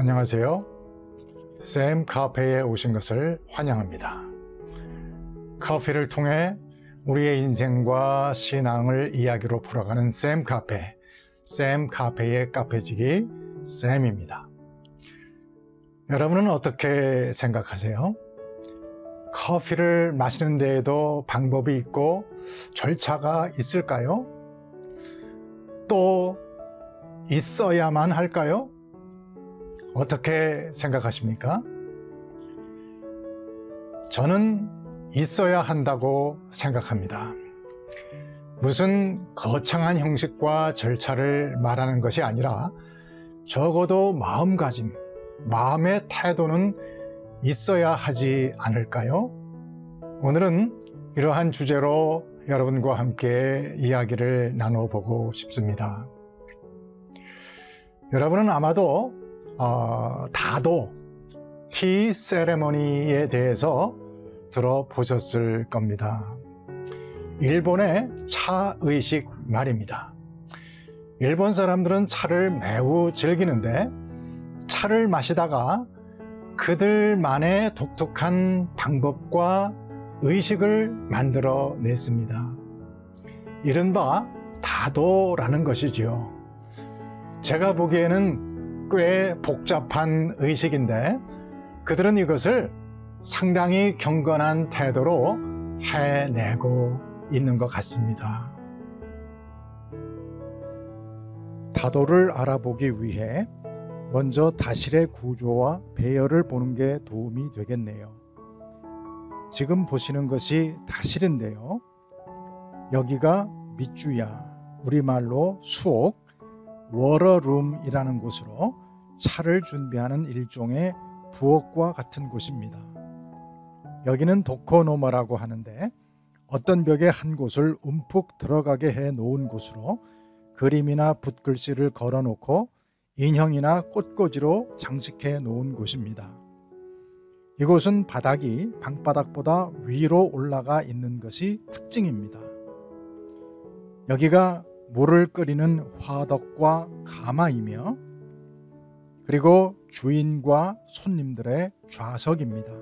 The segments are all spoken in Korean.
안녕하세요. 샘 카페에 오신 것을 환영합니다. 커피를 통해 우리의 인생과 신앙을 이야기로 풀어가는 샘 카페, 샘 카페의 카페지기 샘입니다. 여러분은 어떻게 생각하세요? 커피를 마시는 데에도 방법이 있고 절차가 있을까요? 또 있어야만 할까요? 어떻게 생각하십니까? 저는 있어야 한다고 생각합니다. 무슨 거창한 형식과 절차를 말하는 것이 아니라 적어도 마음가짐, 마음의 태도는 있어야 하지 않을까요? 오늘은 이러한 주제로 여러분과 함께 이야기를 나눠보고 싶습니다. 여러분은 아마도 다도, 티 세레머니에 대해서 들어보셨을 겁니다. 일본의 차의식 말입니다. 일본 사람들은 차를 매우 즐기는데 차를 마시다가 그들만의 독특한 방법과 의식을 만들어 냈습니다. 이른바 다도라는 것이지요. 제가 보기에는 꽤 복잡한 의식인데 그들은 이것을 상당히 경건한 태도로 해내고 있는 것 같습니다. 다도를 알아보기 위해 먼저 다실의 구조와 배열을 보는 게 도움이 되겠네요. 지금 보시는 것이 다실인데요. 여기가 밑주야, 우리말로 수옥, 워러룸이라는 곳으로 차를 준비하는 일종의 부엌과 같은 곳입니다. 여기는 도코노모라고 하는데 어떤 벽의 한 곳을 움푹 들어가게 해 놓은 곳으로 그림이나 붓글씨를 걸어 놓고 인형이나 꽃꽂이로 장식해 놓은 곳입니다. 이곳은 바닥이 방바닥보다 위로 올라가 있는 것이 특징입니다. 여기가 물을 끓이는 화덕과 가마이며 그리고 주인과 손님들의 좌석입니다.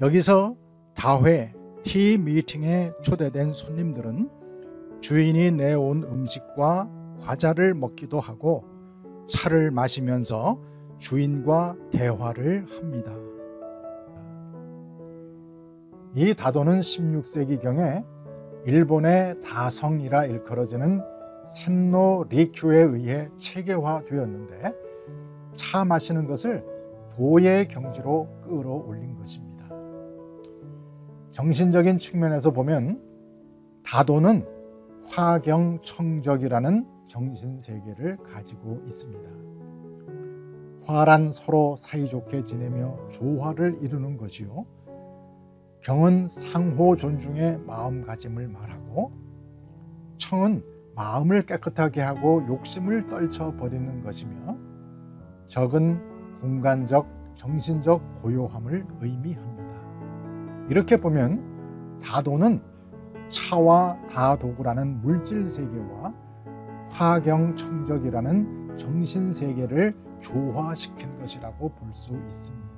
여기서 다회, 티 미팅에 초대된 손님들은 주인이 내온 음식과 과자를 먹기도 하고 차를 마시면서 주인과 대화를 합니다. 이 다도는 16세기경에 일본의 다성이라 일컬어지는 센노 리큐에 의해 체계화되었는데 차 마시는 것을 도의 경지로 끌어올린 것입니다. 정신적인 측면에서 보면 다도는 화경청적이라는 정신세계를 가지고 있습니다. 화란 서로 사이좋게 지내며 조화를 이루는 것이요, 경은 상호 존중의 마음가짐을 말하고 청은 마음을 깨끗하게 하고 욕심을 떨쳐버리는 것이며 적은 공간적, 정신적 고요함을 의미합니다. 이렇게 보면 다도는 차와 다도구라는 물질세계와 화경청적이라는 정신세계를 조화시킨 것이라고 볼 수 있습니다.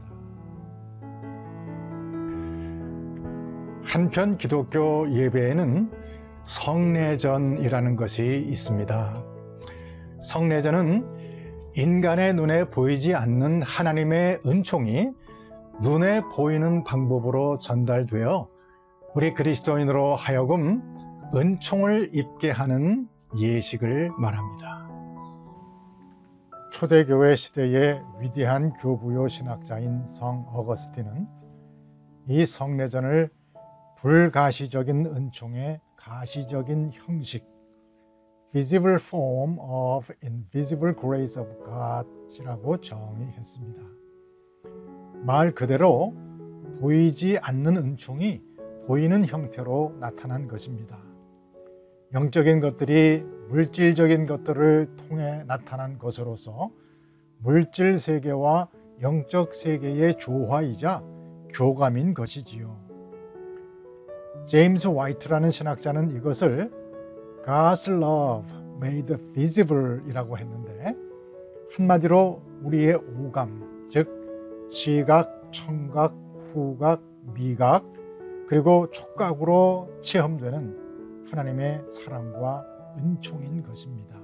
한편 기독교 예배에는 성례전이라는 것이 있습니다. 성례전은 인간의 눈에 보이지 않는 하나님의 은총이 눈에 보이는 방법으로 전달되어 우리 그리스도인으로 하여금 은총을 입게 하는 예식을 말합니다. 초대교회 시대의 위대한 교부요 신학자인 성 어거스틴은 이 성례전을 불가시적인 은총의 가시적인 형식, visible form of invisible grace of God이라고 정의했습니다. 말 그대로 보이지 않는 은총이 보이는 형태로 나타난 것입니다. 영적인 것들이 물질적인 것들을 통해 나타난 것으로서 물질 세계와 영적 세계의 조화이자 교감인 것이지요. 제임스 화이트라는 신학자는 이것을 God's love made visible 이라고 했는데 한마디로 우리의 오감, 즉 시각, 청각, 후각, 미각, 그리고 촉각으로 체험되는 하나님의 사랑과 은총인 것입니다.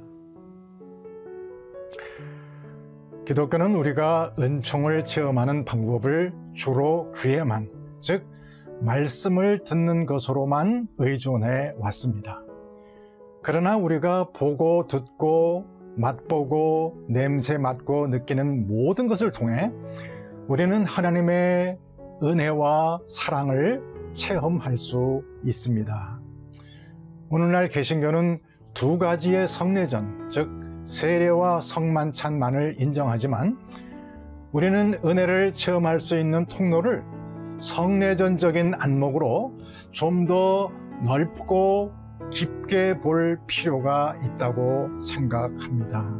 기독교는 우리가 은총을 체험하는 방법을 주로 귀에만, 즉 말씀을 듣는 것으로만 의존해 왔습니다. 그러나 우리가 보고 듣고 맛보고 냄새 맡고 느끼는 모든 것을 통해 우리는 하나님의 은혜와 사랑을 체험할 수 있습니다. 오늘날 개신교는 두 가지의 성례전, 즉 세례와 성만찬만을 인정하지만 우리는 은혜를 체험할 수 있는 통로를 성례전적인 안목으로 좀 더 넓고 깊게 볼 필요가 있다고 생각합니다.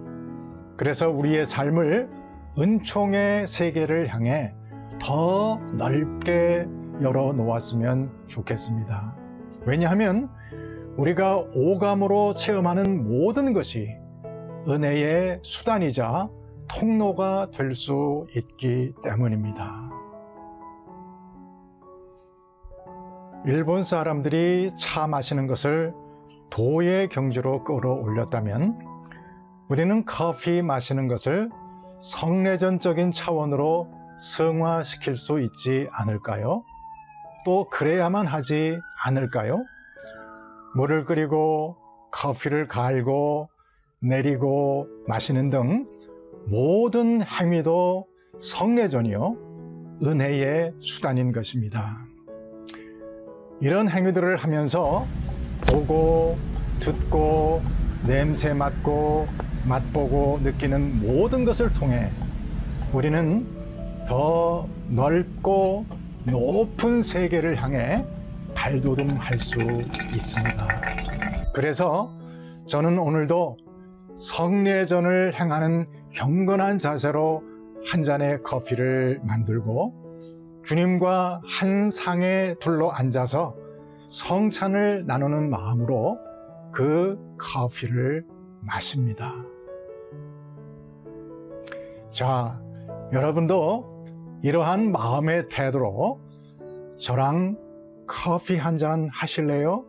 그래서 우리의 삶을 은총의 세계를 향해 더 넓게 열어놓았으면 좋겠습니다. 왜냐하면 우리가 오감으로 체험하는 모든 것이 은혜의 수단이자 통로가 될 수 있기 때문입니다. 일본 사람들이 차 마시는 것을 도의 경지로 끌어올렸다면 우리는 커피 마시는 것을 성례전적인 차원으로 승화시킬 수 있지 않을까요? 또 그래야만 하지 않을까요? 물을 끓이고 커피를 갈고 내리고 마시는 등 모든 행위도 성례전이요 은혜의 수단인 것입니다. 이런 행위들을 하면서 보고 듣고 냄새 맡고 맛보고 느끼는 모든 것을 통해 우리는 더 넓고 높은 세계를 향해 발돋움할 수 있습니다. 그래서 저는 오늘도 성례전을 행하는 경건한 자세로 한 잔의 커피를 만들고 주님과 한 상에 둘러 앉아서 성찬을 나누는 마음으로 그 커피를 마십니다. 자, 여러분도 이러한 마음의 태도로 저랑 커피 한 잔 하실래요?